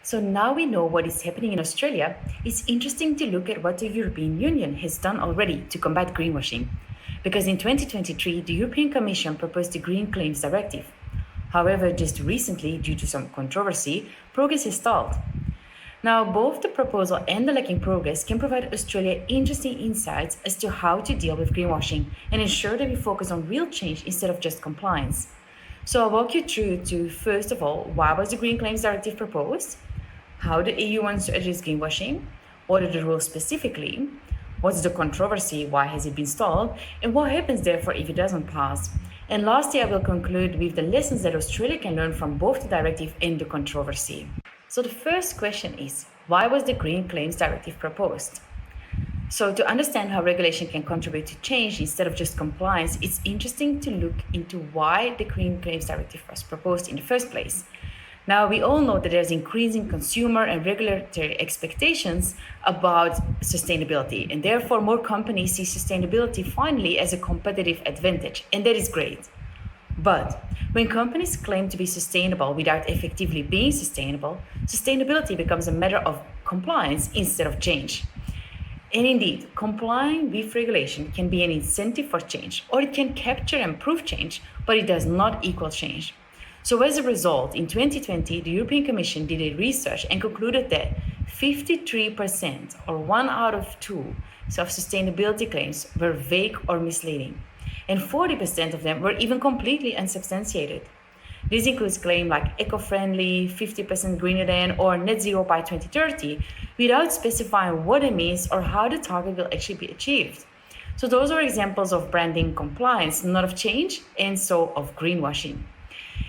So now we know what is happening in Australia, it's interesting to look at what the European Union has done already to combat greenwashing. Because in 2023, the European Commission proposed the Green Claims Directive. However, just recently, due to some controversy, progress has stalled. Now, both the proposal and the lacking progress can provide Australia interesting insights as to how to deal with greenwashing and ensure that we focus on real change instead of just compliance. So I'll walk you through to, first of all, why was the Green Claims Directive proposed? How the EU wants to address greenwashing? What are the rules specifically? What's the controversy? Why has it been stalled? And what happens therefore if it doesn't pass? And lastly, I will conclude with the lessons that Australia can learn from both the directive and the controversy. So the first question is, why was the Green Claims Directive proposed? So to understand how regulation can contribute to change instead of just compliance, it's interesting to look into why the Green Claims Directive was proposed in the first place. Now, we all know that there's increasing consumer and regulatory expectations about sustainability, and therefore more companies see sustainability finally as a competitive advantage, and that is great. But when companies claim to be sustainable without effectively being sustainable, sustainability becomes a matter of compliance instead of change. And indeed, complying with regulation can be an incentive for change, or it can capture and prove change, but it does not equal change. So as a result, in 2020, the European Commission did a research and concluded that 53%, or 1 out of 2, of sustainability claims were vague or misleading. And 40% of them were even completely unsubstantiated. This includes claims like eco-friendly, 50% greener than, or net zero by 2030, without specifying what it means or how the target will actually be achieved. So those are examples of branding compliance, not of change, and so of greenwashing.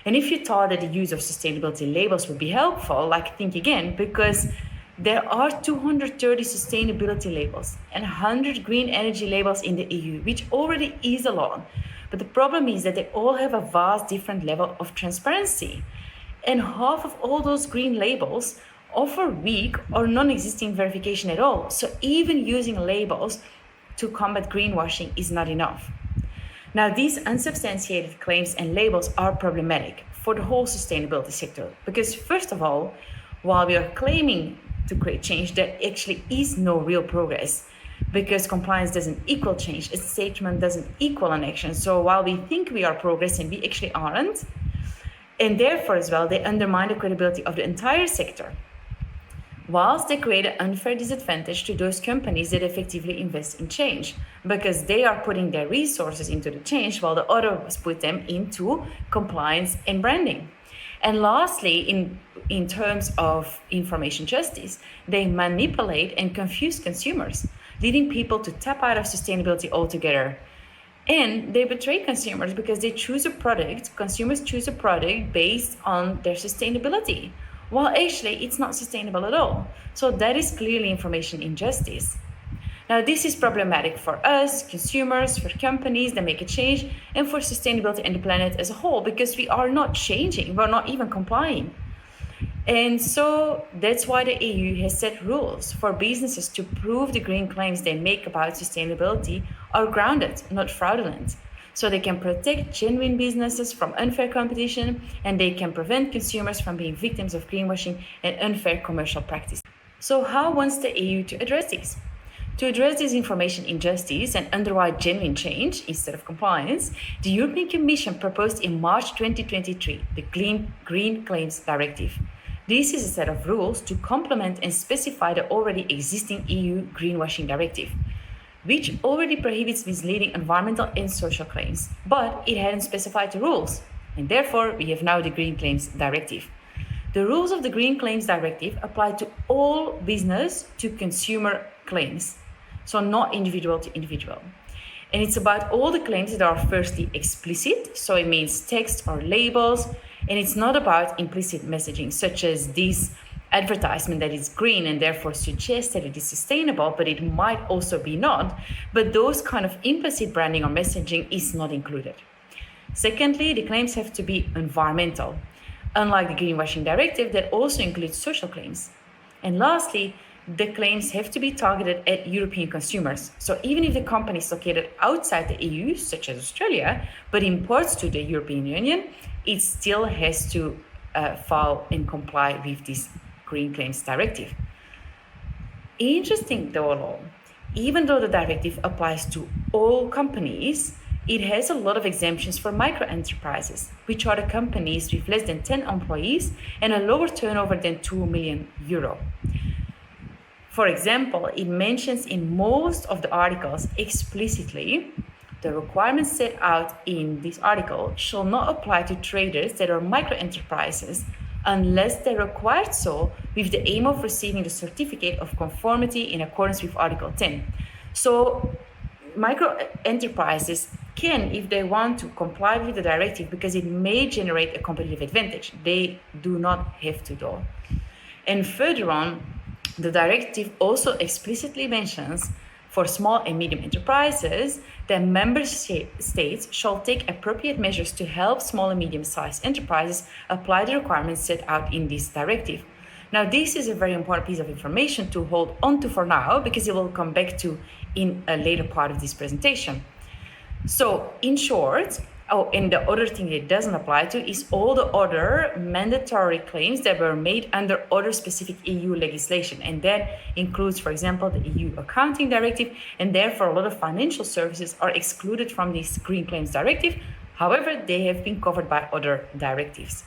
And if you thought that the use of sustainability labels would be helpful, think again, because there are 230 sustainability labels and 100 green energy labels in the EU, which already is a lot. But the problem is that they all have a vast different level of transparency. And half of all those green labels offer weak or non-existing verification at all. So even using labels to combat greenwashing is not enough. Now, these unsubstantiated claims and labels are problematic for the whole sustainability sector because, first of all, while we are claiming to create change, there actually is no real progress because compliance doesn't equal change, a statement doesn't equal an action. So while we think we are progressing, we actually aren't. And therefore, as well, they undermine the credibility of the entire sector, whilst they create an unfair disadvantage to those companies that effectively invest in change because they are putting their resources into the change while the others put them into compliance and branding. And lastly, in terms of information justice, they manipulate and confuse consumers, leading people to tap out of sustainability altogether. And they betray consumers because consumers choose a product based on their sustainability. Well, actually, it's not sustainable at all. So that is clearly information injustice. Now, this is problematic for us, consumers, for companies that make a change, and for sustainability and the planet as a whole, because we are not changing, we're not even complying. And so that's why the EU has set rules for businesses to prove the green claims they make about sustainability are grounded, not fraudulent. So they can protect genuine businesses from unfair competition, and they can prevent consumers from being victims of greenwashing and unfair commercial practice. So how wants the EU to address this? To address this information injustice and underwrite genuine change instead of compliance, the European Commission proposed in March 2023 the Green Claims Directive. This is a set of rules to complement and specify the already existing EU Greenwashing Directive, which already prohibits misleading environmental and social claims, but it hadn't specified the rules, and therefore we have now the Green Claims Directive. The rules of the Green Claims Directive apply to all business to consumer claims, so not individual to individual. And it's about all the claims that are firstly explicit, so it means text or labels, and it's not about implicit messaging, such as this advertisement that is green and therefore suggests that it is sustainable, but it might also be not. But those kind of implicit branding or messaging is not included. Secondly, the claims have to be environmental, unlike the Greenwashing Directive that also includes social claims. And lastly, the claims have to be targeted at European consumers. So even if the company is located outside the EU, such as Australia, but imports to the European Union, it still has to follow and comply with this Green Claims Directive. Interesting though, even though the directive applies to all companies, it has a lot of exemptions for micro enterprises, which are the companies with less than 10 employees and a lower turnover than 2 million euro. For example, it mentions in most of the articles explicitly the requirements set out in this article shall not apply to traders that are micro enterprises unless they required so with the aim of receiving the certificate of conformity in accordance with Article 10. So micro enterprises can, if they want to, comply with the directive because it may generate a competitive advantage. They do not have to though. And further on, the directive also explicitly mentions for small and medium enterprises that member states shall take appropriate measures to help small and medium-sized enterprises apply the requirements set out in this directive. Now, this is a very important piece of information to hold on to for now because it will come back to in a later part of this presentation. So, in short, and the other thing it doesn't apply to is all the other mandatory claims that were made under other specific EU legislation. And that includes, for example, the EU Accounting Directive, and therefore a lot of financial services are excluded from this Green Claims Directive. However, they have been covered by other directives.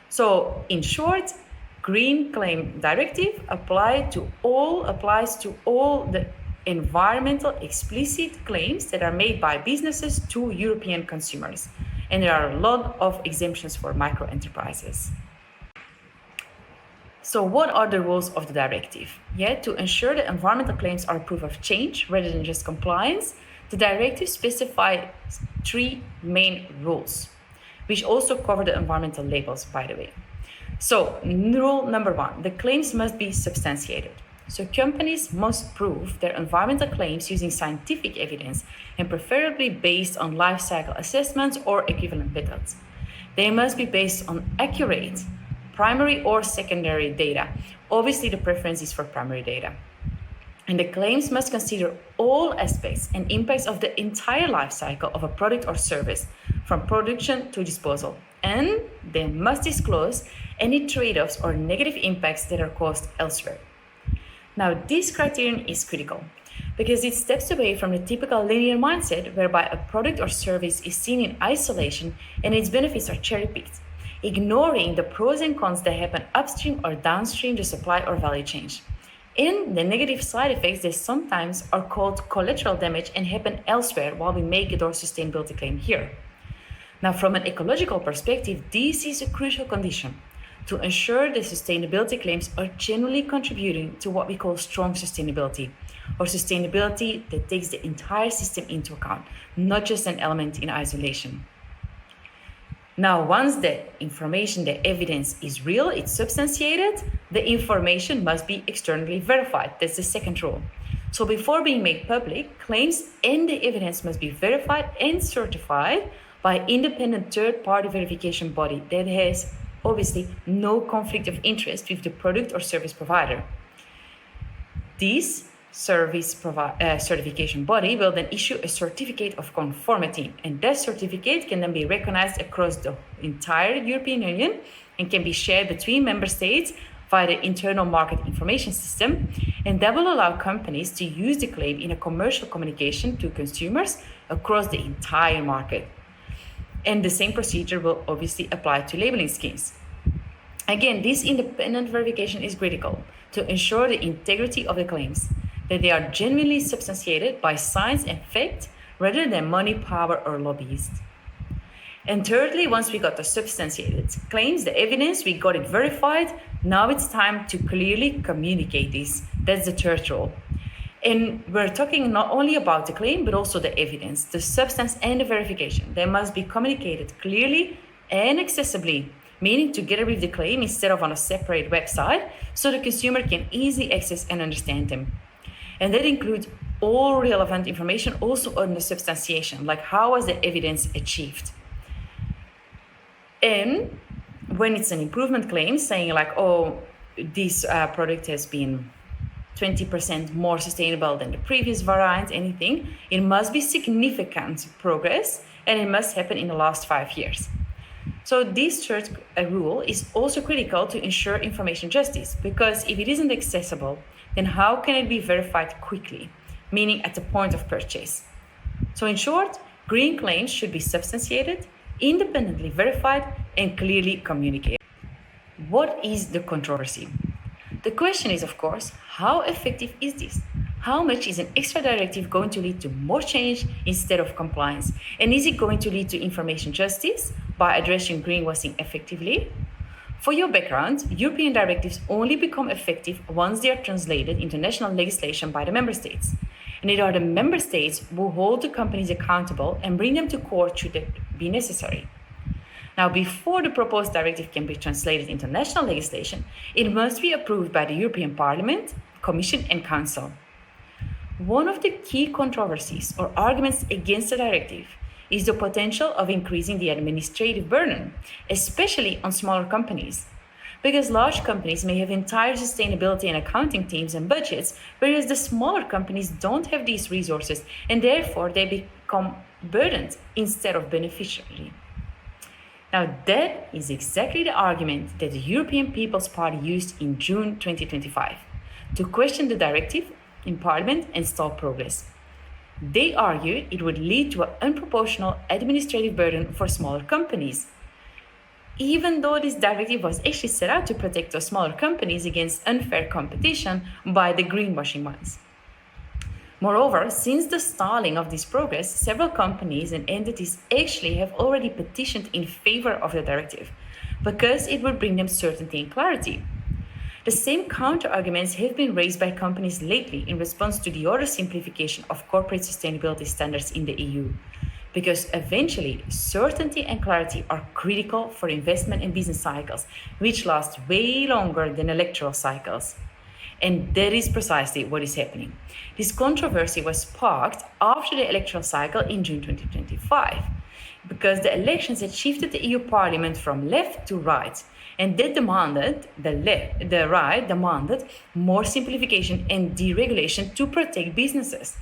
So, in short, Green Claim Directive applies to all the environmental explicit claims that are made by businesses to European consumers. And there are a lot of exemptions for micro enterprises. So what are the rules of the directive? To ensure that environmental claims are proof of change rather than just compliance, the directive specifies 3 main rules, which also cover the environmental labels, by the way. So rule number 1, the claims must be substantiated. So companies must prove their environmental claims using scientific evidence and preferably based on life cycle assessments or equivalent methods. They must be based on accurate primary or secondary data. Obviously, the preference is for primary data. And the claims must consider all aspects and impacts of the entire life cycle of a product or service, from production to disposal. And they must disclose any trade-offs or negative impacts that are caused elsewhere. Now, this criterion is critical because it steps away from the typical linear mindset whereby a product or service is seen in isolation and its benefits are cherry-picked, ignoring the pros and cons that happen upstream or downstream the supply or value chain. And the negative side effects that sometimes are called collateral damage and happen elsewhere while we make our sustainability claim here. Now, from an ecological perspective, this is a crucial condition to ensure that sustainability claims are genuinely contributing to what we call strong sustainability, or sustainability that takes the entire system into account, not just an element in isolation. Now, once the information, the evidence is real, it's substantiated, the information must be externally verified. That's the second rule. So before being made public, claims and the evidence must be verified and certified by an independent third-party verification body that has obviously no conflict of interest with the product or service provider. This certification body will then issue a certificate of conformity, and that certificate can then be recognized across the entire European Union and can be shared between member states via the internal market information system, and that will allow companies to use the claim in a commercial communication to consumers across the entire market. And the same procedure will obviously apply to labeling schemes. Again, this independent verification is critical to ensure the integrity of the claims, that they are genuinely substantiated by science and fact rather than money, power, or lobbyists. And thirdly, once we got the substantiated claims, the evidence, we got it verified, now it's time to clearly communicate this. That's the third rule. And we're talking not only about the claim, but also the evidence, the substance and the verification. They must be communicated clearly and accessibly, meaning together with the claim instead of on a separate website, so the consumer can easily access and understand them. And that includes all relevant information also on the substantiation, like how was the evidence achieved. And when it's an improvement claim, saying like, oh, this product has been 20% more sustainable than the previous variant, anything, it must be significant progress and it must happen in the last 5 years. So this third rule is also critical to ensure information justice, because if it isn't accessible, then how can it be verified quickly, meaning at the point of purchase? So in short, green claims should be substantiated, independently verified, and clearly communicated. What is the controversy? The question is, of course, how effective is this? How much is an extra directive going to lead to more change instead of compliance? And is it going to lead to information justice by addressing greenwashing effectively? For your background, European directives only become effective once they are translated into national legislation by the member states. And it are the member states who hold the companies accountable and bring them to court should it be necessary. Now, before the proposed directive can be translated into national legislation, it must be approved by the European Parliament, Commission, and Council. One of the key controversies or arguments against the directive is the potential of increasing the administrative burden, especially on smaller companies. Because large companies may have entire sustainability and accounting teams and budgets, whereas the smaller companies don't have these resources, and therefore they become burdened instead of beneficiary. Now, that is exactly the argument that the European People's Party used in June 2025 to question the directive in Parliament and stall progress. They argued it would lead to an unproportional administrative burden for smaller companies, even though this directive was actually set out to protect those smaller companies against unfair competition by the greenwashing ones. Moreover, since the stalling of this progress, several companies and entities actually have already petitioned in favor of the directive because it would bring them certainty and clarity. The same counter-arguments have been raised by companies lately in response to the other simplification of corporate sustainability standards in the EU, because eventually certainty and clarity are critical for investment and business cycles, which last way longer than electoral cycles. And that is precisely what is happening. This controversy was sparked after the electoral cycle in June 2025, because the elections had shifted the EU Parliament from left to right, and that demanded, the right demanded more simplification and deregulation to protect businesses,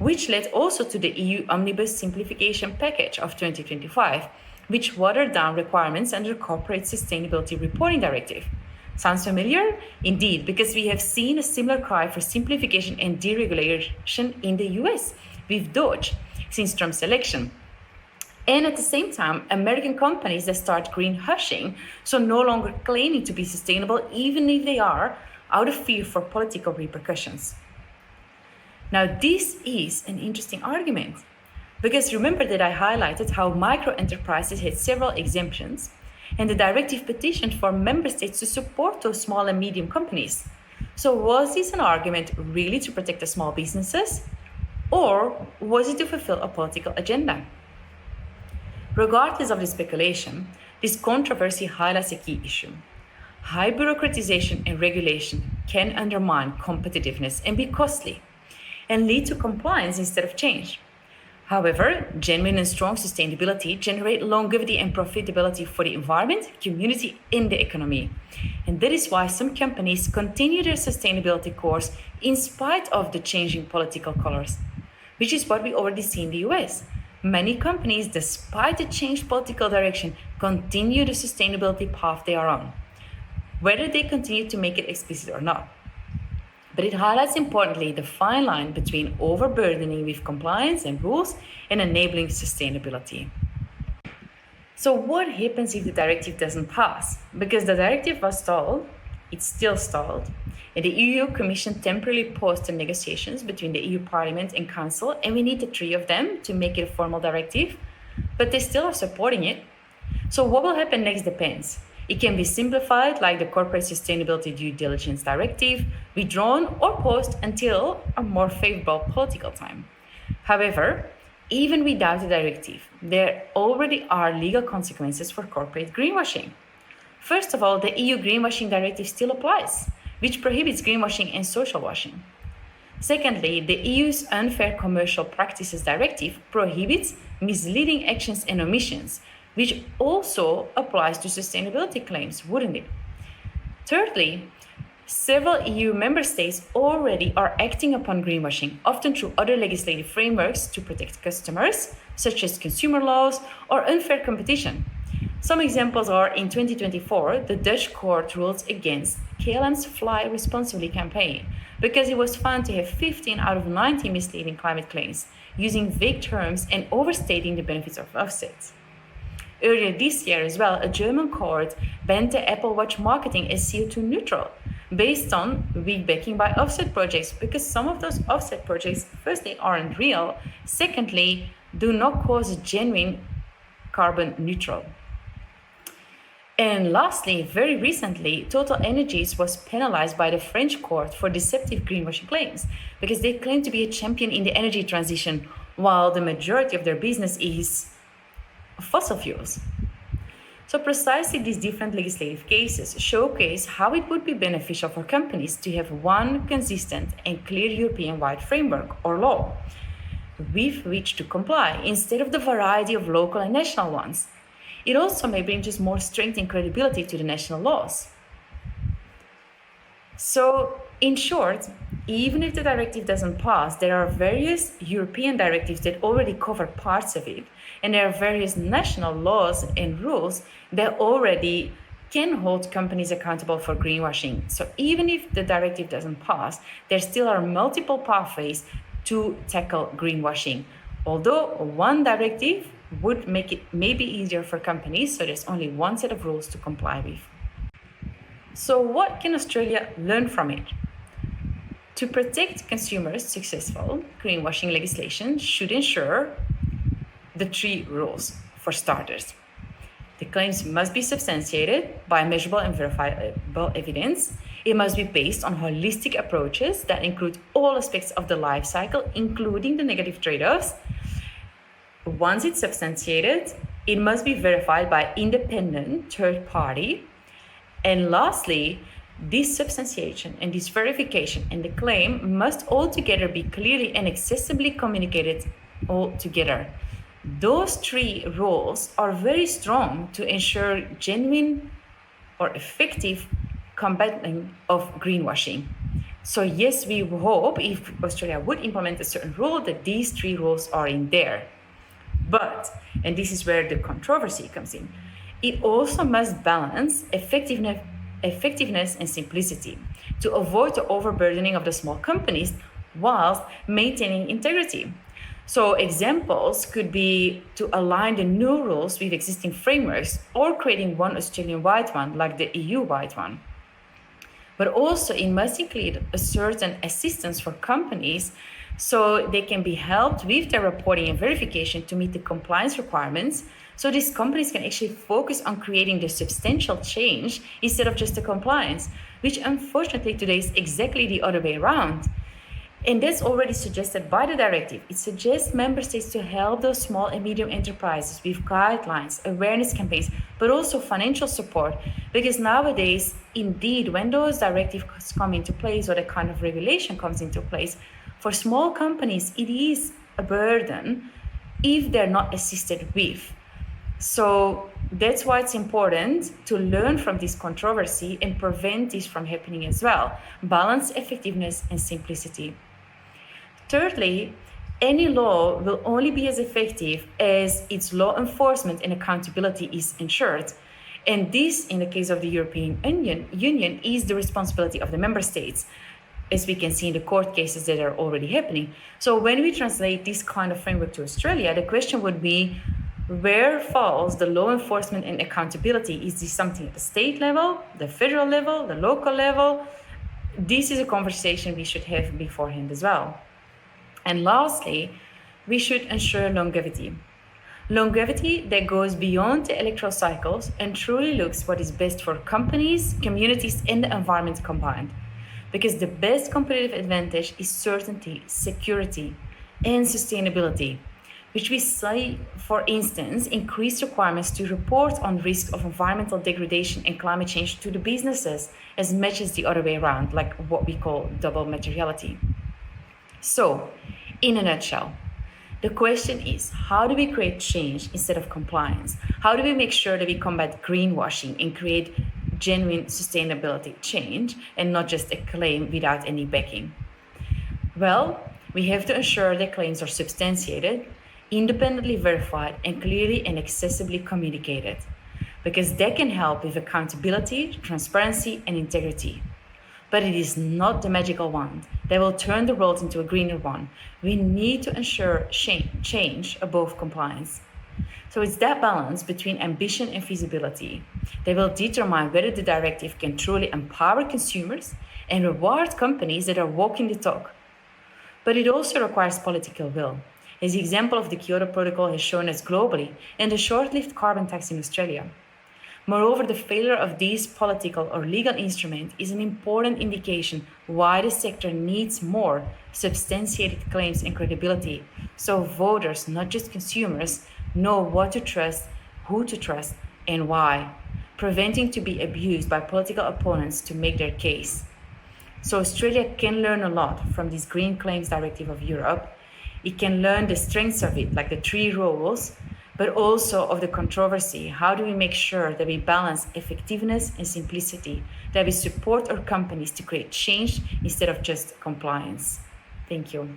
which led also to the EU Omnibus Simplification Package of 2025, which watered down requirements under the Corporate Sustainability Reporting Directive. Sounds familiar? Indeed, because we have seen a similar cry for simplification and deregulation in the US with DOGE since Trump's election. And at the same time, American companies that start greenwashing, so no longer claiming to be sustainable, even if they are, out of fear for political repercussions. Now, this is an interesting argument, because remember that I highlighted how micro enterprises had several exemptions, and the directive petitioned for member states to support those small and medium companies. So was this an argument really to protect the small businesses, or was it to fulfill a political agenda? Regardless of the speculation, this controversy highlights a key issue. High bureaucratization and regulation can undermine competitiveness and be costly, and lead to compliance instead of change. However, genuine and strong sustainability generate longevity and profitability for the environment, community, and the economy. And that is why some companies continue their sustainability course in spite of the changing political colors, which is what we already see in the US. Many companies, despite the changed political direction, continue the sustainability path they are on, whether they continue to make it explicit or not. But it highlights importantly the fine line between overburdening with compliance and rules and enabling sustainability. So what happens if the directive doesn't pass? Because the directive was stalled, it's still stalled, and the EU Commission temporarily paused the negotiations between the EU Parliament and Council, and we need the three of them to make it a formal directive, but they still are supporting it. So what will happen next depends. It can be simplified like the Corporate Sustainability Due Diligence Directive, withdrawn or paused until a more favorable political time. However, even without the directive, there already are legal consequences for corporate greenwashing. First of all, the EU Greenwashing Directive still applies, which prohibits greenwashing and social washing. Secondly, the EU's Unfair Commercial Practices Directive prohibits misleading actions and omissions, which also applies to sustainability claims, wouldn't it? Thirdly, several EU member states already are acting upon greenwashing, often through other legislative frameworks to protect customers, such as consumer laws or unfair competition. Some examples are in 2024, the Dutch court ruled against KLM's Fly Responsibly campaign because it was found to have 15 out of 90 misleading climate claims, using vague terms and overstating the benefits of offsets. Earlier this year as well, a German court banned the Apple Watch marketing as CO2 neutral based on weak backing by offset projects, because some of those offset projects, firstly, aren't real, secondly, do not cause genuine carbon neutral. And lastly, very recently, Total Energies was penalized by the French court for deceptive greenwashing claims because they claim to be a champion in the energy transition while the majority of their business is fossil fuels. So precisely these different legislative cases showcase how it would be beneficial for companies to have one consistent and clear European-wide framework or law with which to comply instead of the variety of local and national ones. It also may bring just more strength and credibility to the national laws. So, in short, even if the directive doesn't pass, there are various European directives that already cover parts of it, and there are various national laws and rules that already can hold companies accountable for greenwashing. So even if the directive doesn't pass, there still are multiple pathways to tackle greenwashing. Although one directive would make it maybe easier for companies, so there's only one set of rules to comply with. So what can Australia learn from it? To protect consumers, successful greenwashing legislation should ensure the 3 rules. For starters, the claims must be substantiated by measurable and verifiable evidence. It must be based on holistic approaches that include all aspects of the life cycle, including the negative trade-offs. Once it's substantiated, it must be verified by independent third party. And lastly, this substantiation and this verification and the claim must altogether be clearly and accessibly communicated all together. Those 3 rules are very strong to ensure genuine or effective combating of greenwashing. So yes, we hope if Australia would implement a certain rule that these 3 rules are in there. But, and this is where the controversy comes in, it also must balance effectiveness and simplicity to avoid the overburdening of the small companies whilst maintaining integrity. So examples could be to align the new rules with existing frameworks or creating one Australian-wide one like the EU-wide one. But also it must include a certain assistance for companies so they can be helped with their reporting and verification to meet the compliance requirements, so these companies can actually focus on creating the substantial change instead of just the compliance, which unfortunately today is exactly the other way around. And that's already suggested by the directive. It suggests member states to help those small and medium enterprises with guidelines, awareness campaigns, but also financial support. Because nowadays, indeed, when those directives come into place or the kind of regulation comes into place, for small companies, it is a burden if they're not assisted with. So that's why it's important to learn from this controversy and prevent this from happening as well. Balance effectiveness and simplicity. Thirdly, any law will only be as effective as its law enforcement and accountability is ensured. And this, in the case of the European Union, is the responsibility of the member states, as we can see in the court cases that are already happening. So when we translate this kind of framework to Australia, the question would be, where falls the law enforcement and accountability? Is this something at the state level, the federal level, the local level? This is a conversation we should have beforehand as well. And lastly, we should ensure longevity. Longevity that goes beyond the electoral cycles and truly looks what is best for companies, communities, and the environment combined. Because the best competitive advantage is certainty, security, and sustainability, which we see, for instance, increased requirements to report on risk of environmental degradation and climate change to the businesses as much as the other way around, like what we call double materiality. So, in a nutshell, the question is, how do we create change instead of compliance? How do we make sure that we combat greenwashing and create genuine sustainability change and not just a claim without any backing? Well, we have to ensure that claims are substantiated, independently verified, and clearly and accessibly communicated. because they can help with accountability, transparency, and integrity. But it is not the magical wand that will turn the world into a greener one. We need to ensure change above compliance. So it's that balance between ambition and feasibility that will determine whether the directive can truly empower consumers and reward companies that are walking the talk. But it also requires political will, as the example of the Kyoto Protocol has shown us globally and the short-lived carbon tax in Australia. Moreover, the failure of these political or legal instruments is an important indication why the sector needs more substantiated claims and credibility, so voters, not just consumers, know what to trust, who to trust, and why, preventing to be abused by political opponents to make their case. So Australia can learn a lot from this Green Claims Directive of Europe. It can learn the strengths of it, like the 3 rules, but also of the controversy. How do we make sure that we balance effectiveness and simplicity, that we support our companies to create change instead of just compliance? Thank you.